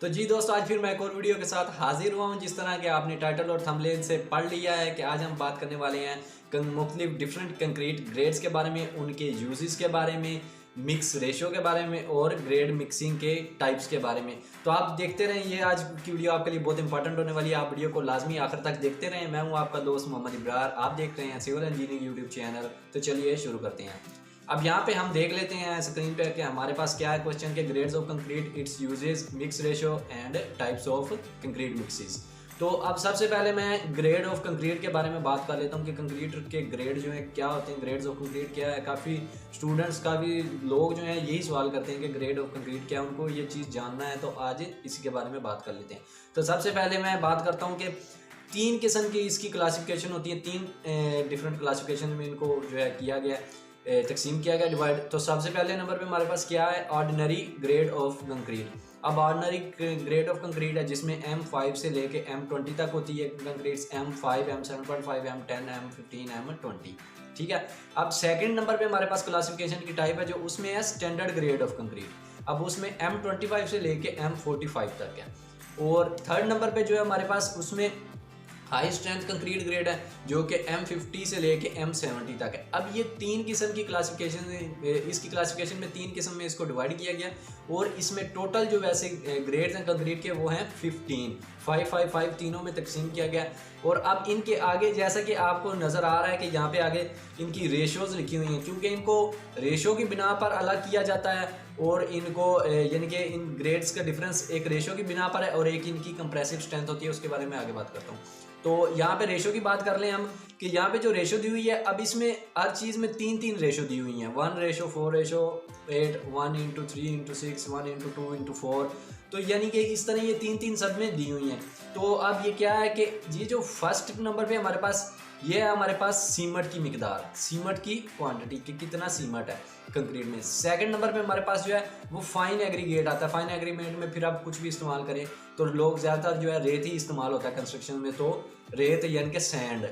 तो जी दोस्तों, आज फिर मैं एक और वीडियो के साथ हाजिर हुआ हूँ। जिस तरह के आपने टाइटल और थंबनेल से पढ़ लिया है कि आज हम बात करने वाले हैं मुख्तलिफ डिफरेंट कंक्रीट ग्रेड्स के बारे में, उनके यूजेस के बारे में, मिक्स रेशो के बारे में और ग्रेड मिक्सिंग के टाइप्स के बारे में। तो आप देखते रहें, ये आज की वीडियो आपके लिए बहुत इंपॉर्टेंट होने वाली है। आप वीडियो को लाजमी आखिर तक देखते रहें। मैं हूँ आपका दोस्त मोहम्मद इब्रार, आप देख रहे हैं सिविल इंजीनियरिंग यूट्यूब चैनल। तो चलिए शुरू करते हैं। अब यहाँ पे हम देख लेते हैं स्क्रीन पे कि हमारे पास क्या है क्वेश्चन के grades of concrete, it's uses, mix ratio and types of concrete mixes. तो अब सबसे पहले मैं ग्रेड ऑफ कंक्रीट के बारे में बात कर लेता हूँ कि कंक्रीट के ग्रेड जो है क्या होते हैं, ग्रेड्स ऑफ कंक्रीट क्या है। काफ़ी स्टूडेंट्स, काफ़ी लोग जो हैं यही सवाल करते हैं कि ग्रेड ऑफ कंक्रीट क्या है, उनको ये चीज़ जानना है। तो आज इसी के बारे में बात कर लेते हैं। तो सबसे पहले मैं बात करता हूँ कि तीन किस्म की इसकी क्लासिफिकेशन होती है। तीन डिफरेंट क्लासिफिकेशन में इनको जो है किया गया, तकसीम किया गया, डिवाइड। तो सबसे पहले नंबर पे हमारे पास क्या है, ऑर्डिनरी ग्रेड ऑफ कंक्रीट। अब ऑर्डिनरी ग्रेड ऑफ कंक्रीट है जिसमें M5 से लेके M20 तक होती है concretes, M5, M7.5, M10, M15, M20। ठीक है। अब सेकंड नंबर पे हमारे पास क्लासिफिकेशन की टाइप है जो उसमें है स्टैंडर्ड ग्रेड ऑफ कंक्रीट। अब उसमें M25 से लेके M45 तक है। और थर्ड नंबर पे जो है हमारे पास उसमें हाई स्ट्रेंथ कंक्रीट ग्रेड है जो कि M50 से लेके M70 तक है। अब ये तीन किस्म की क्लासिफिकेशन, इसकी क्लासिफिकेशन में तीन किस्म में इसको डिवाइड किया गया और इसमें टोटल जो वैसे ग्रेड्स हैं कंक्रीट के वो हैं 15, 5 तीनों में तकसीम किया गया। और अब इनके आगे जैसा कि आपको नज़र आ रहा है कि यहाँ पे आगे इनकी रेशोज़ लिखी हुई हैं, क्योंकि इनको रेशो की बिना पर अलग किया जाता है और इनको यानी कि इन ग्रेड्स का डिफरेंस एक रेशो की बिना पर है और एक इनकी कंप्रेसिव स्ट्रेंथ होती है। उसके बारे में आगे बात करता हूँ। तो यहाँ पे रेशो की बात कर लें हम कि यहाँ पे जो रेशो दी हुई है, अब इसमें हर चीज़ में तीन रेशो दी हुई हैं, 1:4:8, 1:3:6, 1:2:4। तो यानी कि इस तरह ये तीन सब में दी हुई हैं। तो अब ये क्या है कि ये जो फर्स्ट नंबर पे हमारे पास ये है, हमारे पास सीमेंट की मिकदार, सीमेंट की क्वांटिटी कि कितना सीमेंट है कंक्रीट में। सेकंड नंबर पे हमारे पास जो है वो फाइन एग्रीगेट आता है। फाइन एग्रीगेट में फिर आप कुछ भी इस्तेमाल करें तो लोग ज़्यादातर जो है रेत ही इस्तेमाल होता है कंस्ट्रक्शन में, तो रेत यानी कि सैंड,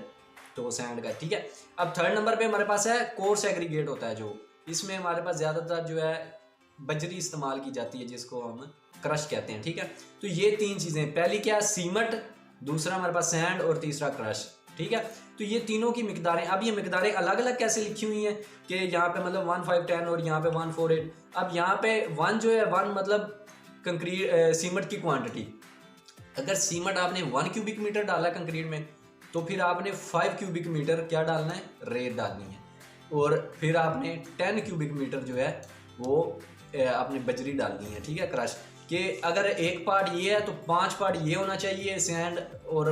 तो सैंड का। ठीक है। अब थर्ड नंबर पे हमारे पास है कोर्स एग्रीगेट होता है, जो इसमें हमारे पास ज़्यादातर जो है बजरी इस्तेमाल की जाती है जिसको हम क्रश कहते हैं। ठीक है। तो ये तीन चीज़ें, पहली क्या सीमेंट, दूसरा हमारे पास सैंड और तीसरा क्रश। ठीक है। तो ये तीनों की मिकदारें, अब ये मिकदारें अलग अलग कैसे लिखी हुई हैं कि यहाँ पे मतलब 1, 5, 10 और यहाँ पे 1, 4, 8। अब यहाँ पे 1 जो है 1 मतलब कंक्रीट सीमेंट की क्वांटिटी। अगर सीमेंट आपने 1 क्यूबिक मीटर डाला कंक्रीट में तो फिर आपने 5 क्यूबिक मीटर क्या डालना है, रेत डालनी है। और फिर आपने 10 क्यूबिक मीटर जो है वो आपने बजरी डालनी है। ठीक है, क्रश कि अगर एक पार्ट ये है तो 5 पार्ट ये होना चाहिए सैंड और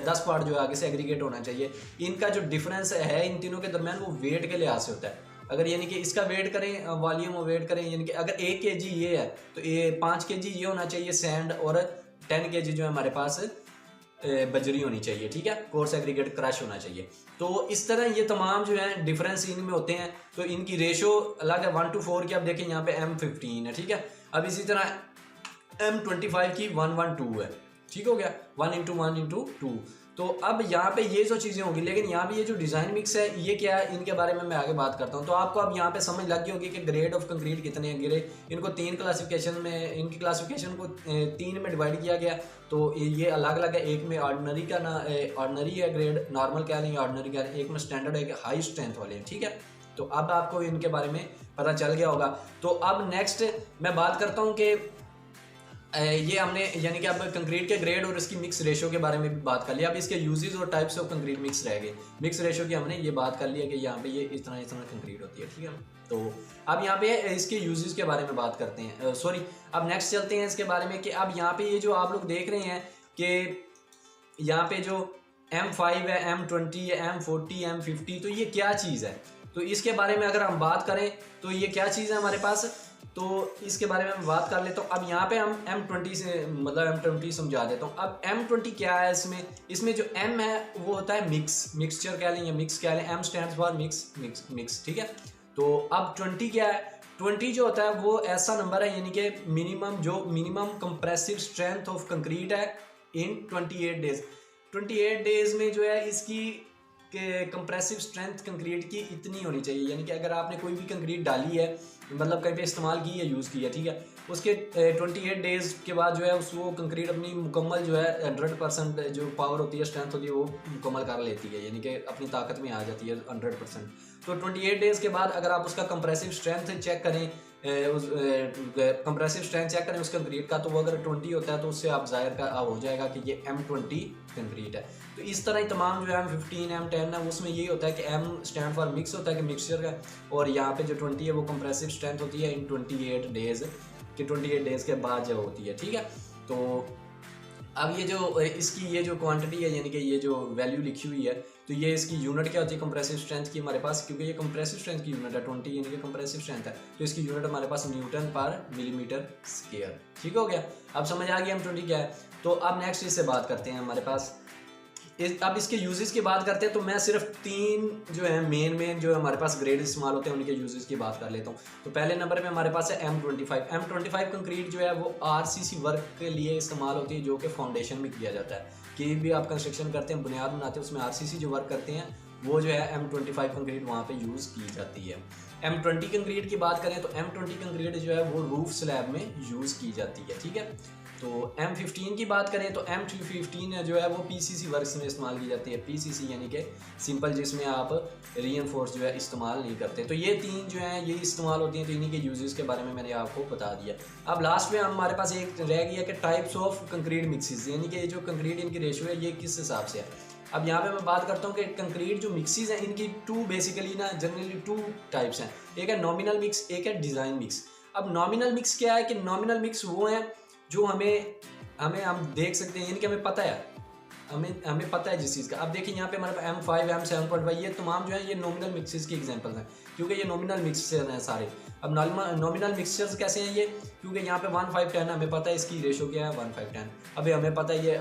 10 पार्ट जो है आगे से एग्रीगेट होना चाहिए। इनका जो डिफरेंस है इन तीनों के दरमियान वो वेट के लिहाज से होता है। अगर यानी कि इसका वेट करें, वॉल्यूम और वेट करें, यानी कि अगर 1 kg ये है तो ये 5 kg ये होना चाहिए सैंड और 10 kg जो है हमारे पास बजरी होनी चाहिए। ठीक है, कोर्स एग्रीगेट क्रश होना चाहिए। तो इस तरह ये तमाम जो है डिफरेंस इनमें होते हैं। तो इनकी रेशो अलग है 1:4 की। आप देखें यहाँ पे M15 है। ठीक है। अब इसी तरह M25 की 1:2 है। ठीक हो गया, 1:1:2। तो अब यहाँ पे ये जो चीज़ें होंगी, लेकिन यहाँ पे ये जो डिज़ाइन मिक्स है ये क्या है, इनके बारे में मैं आगे बात करता हूँ। तो आपको अब यहाँ पे समझ लग गई होगी कि ग्रेड ऑफ कंक्रीट कितने हैं। गिरे इनको तीन क्लासिफिकेशन में, इनकी क्लासिफिकेशन को 3 में डिवाइड किया गया। तो ये अलग अलग है। एक में ऑर्डिनरी का ना ऑर्डिनरी है ग्रेड, नॉर्मल कह लें, ऑर्डिनरी कह लें। एक में स्टैंडर्ड है, हाई स्ट्रेंथ वाले हैं। ठीक है। तो अब आपको इनके बारे में पता चल गया होगा। तो अब नेक्स्ट मैं बात करता हूँ कि ये हमने यानी कि अब कंक्रीट के ग्रेड और इसकी मिक्स रेशो के बारे में भी बात कर लिया। अब इसके यूजेस और टाइप्स ऑफ कंक्रीट मिक्स रह गए। मिक्स रेशो की हमने ये बात कर लिया कि यहाँ पे ये इस तरह कंक्रीट होती है। ठीक है। तो अब यहाँ पे इसके यूजेस के बारे में बात करते हैं। सॉरी, अब नेक्स्ट चलते हैं इसके बारे में कि अब यहाँ पे ये जो आप लोग देख रहे हैं कि यहाँ पे जो M5 है, M20 है, M40, M50, तो ये क्या चीज़ है। तो इसके बारे में अगर हम बात करें तो ये क्या चीज़ है हमारे पास, तो इसके बारे में मैं बात कर लेता हूँ। अब यहाँ पे हम M20 से मतलब M20 समझा देता हूँ। अब M20 क्या है, इसमें जो M है वो होता है मिक्सचर कह लें या मिक्स कह लें। M stands for mix. ठीक है। तो अब 20 क्या है, 20 जो होता है वो ऐसा नंबर है यानी कि minimum compressive strength of concrete है इन 28 डेज। 28 डेज में जो है इसकी कंप्रेसिव स्ट्रेंथ कंक्रीट की इतनी होनी चाहिए। यानी कि अगर आपने कोई भी कंक्रीट डाली है मतलब कहीं पे इस्तेमाल की है, यूज़ की है, ठीक है। उसके 28 डेज़ के बाद जो है वो कंक्रीट अपनी मुकम्मल जो है 100% जो पावर होती है, स्ट्रेंथ होती है, वो मुकम्मल कर लेती है, यानी कि अपनी ताकत में आ जाती है 100%। तो 28 डेज़ के बाद अगर आप उसका कंप्रेसिव स्ट्रेंथ चेक करें, उस कंप्रेसिव स्ट्रेंथ चेक करें उस कंक्रीट का, तो वो अगर 20 होता है तो उससे आप जाहिर का हो जाएगा कि ये M20 कंक्रीट है। तो इस तरह ही तमाम जो M15 M10 है उसमें यही होता है कि M स्टैंड फॉर मिक्स होता है कि मिक्सचर का, और यहाँ पे जो 20 है वो कंप्रेसिव स्ट्रेंथ होती है इन 28 डेज़ कि 28 डेज़ के बाद जब होती है, ठीक है। तो अब ये जो इसकी ये जो क्वांटिटी है, यानी कि ये जो वैल्यू लिखी हुई है, तो ये इसकी यूनिट क्या होती है कंप्रेसिव स्ट्रेंथ की हमारे पास, क्योंकि ये कंप्रेसिव स्ट्रेंथ की यूनिट है 20, यानी कि कंप्रेसिव स्ट्रेंथ है, तो इसकी यूनिट हमारे पास न्यूटन पर मिलीमीटर स्क्वायर। ठीक हो गया, अब समझ आ गया M20 क्या है। तो अब नेक्स्ट इससे बात करते हैं हमारे पास अब इसके यूजेस की बात करते हैं। तो मैं सिर्फ 3 जो है मेन जो हमारे पास ग्रेड इस्तेमाल होते हैं उनके यूजेस की बात कर लेता हूँ। तो पहले नंबर पे हमारे पास है M25 कंक्रीट जो है वो RCC वर्क के लिए इस्तेमाल होती है, जो कि फाउंडेशन में किया जाता है। कि भी आप कंस्ट्रक्शन करते हैं, बुनियाद बनाते हैं, उसमें RCC जो वर्क करते हैं वो जो है M25 कंक्रीट वहाँ पे यूज़ की जाती है। M20 कंक्रीट की बात करें तो M20 कंक्रीट जो है वो रूफ स्लैब में यूज़ की जाती है, ठीक है। तो M15 की बात करें तो M15 जो है वो PCC वर्क्स में इस्तेमाल की जाती है। PCC यानी कि सिंपल, जिसमें आप रीइंफोर्स जो है इस्तेमाल नहीं करते। तो ये 3 जो है ये इस्तेमाल होती हैं, तो इन्हीं के यूजेस के बारे में मैंने आपको बता दिया। अब लास्ट में हमारे पास एक रह गया कि टाइप्स ऑफ कंक्रीट मिक्सेस, यानी कि जो कंक्रीट इनकी रेशियो है ये किस हिसाब से है। अब यहाँ पे मैं बात करता हूँ कि कंक्रीट जो मिक्सेस हैं इनकी बेसिकली ना जनरली 2 टाइप्स हैं। एक है नॉमिनल मिक्स, एक है डिज़ाइन मिक्स। अब नॉमिनल मिक्स क्या है कि नॉमिनल मिक्स वो है जो हम देख सकते हैं, यानी कि हमें पता है, हमें पता है जिस चीज़ का। अब देखिए यहाँ पे हमारे पास M5 M7.5 ये तमाम जो है ये नॉमिनल मिक्सेस की एग्जांपल्स हैं, क्योंकि ये नॉमिनल मिक्सचर हैं सारे। अब नॉमिनल मिक्सचर्स कैसे हैं ये, क्योंकि यहाँ पे 1:5:10 हमें पता है इसकी रेशो क्या है 1:10। अभी हमें पता है ये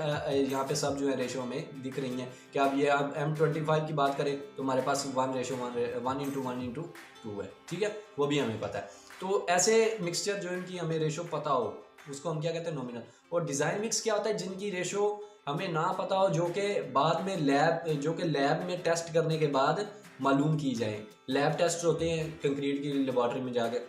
यहाँ पे सब जो है रेशो में दिख रही हैं कि अब ये अब M25 की बात करें तो हमारे पास 1:1:2 है, ठीक है, वो भी हमें पता है। तो ऐसे मिक्सचर जो इनकी हमें रेशो पता हो उसको हम क्या कहते हैं नॉमिनल। और डिज़ाइन मिक्स क्या होता है, जिनकी रेशो हमें ना पता हो, जो कि बाद में लैब में टेस्ट करने के बाद मालूम की जाए। लैब टेस्ट होते हैं कंक्रीट की लेबॉर्ट्री में जाकर,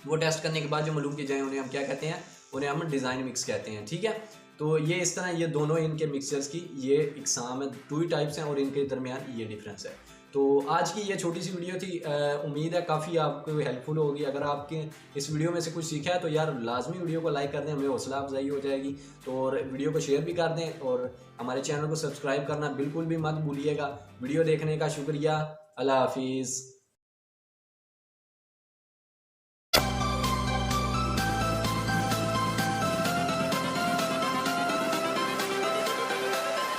वो टेस्ट करने के बाद जो मालूम की जाए उन्हें हम क्या कहते हैं, उन्हें हम डिज़ाइन मिक्स कहते हैं, ठीक है। तो ये इस तरह ये दोनों इनके मिक्सचर्स की ये इकसाम है, 2 ही टाइप्स हैं और इनके दरमियान ये डिफरेंस है। तो आज की ये छोटी सी वीडियो थी, उम्मीद है काफ़ी आपको हेल्पफुल होगी। अगर आपके इस वीडियो में से कुछ सीखा है तो यार लाजमी वीडियो को लाइक कर दें, हमें हौसला अफजाई हो जाएगी। तो और वीडियो को शेयर भी कर दें और हमारे चैनल को सब्सक्राइब करना बिल्कुल भी मत भूलिएगा। वीडियो देखने का शुक्रिया, अल्लाह हाफिज़।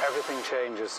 Everything changes.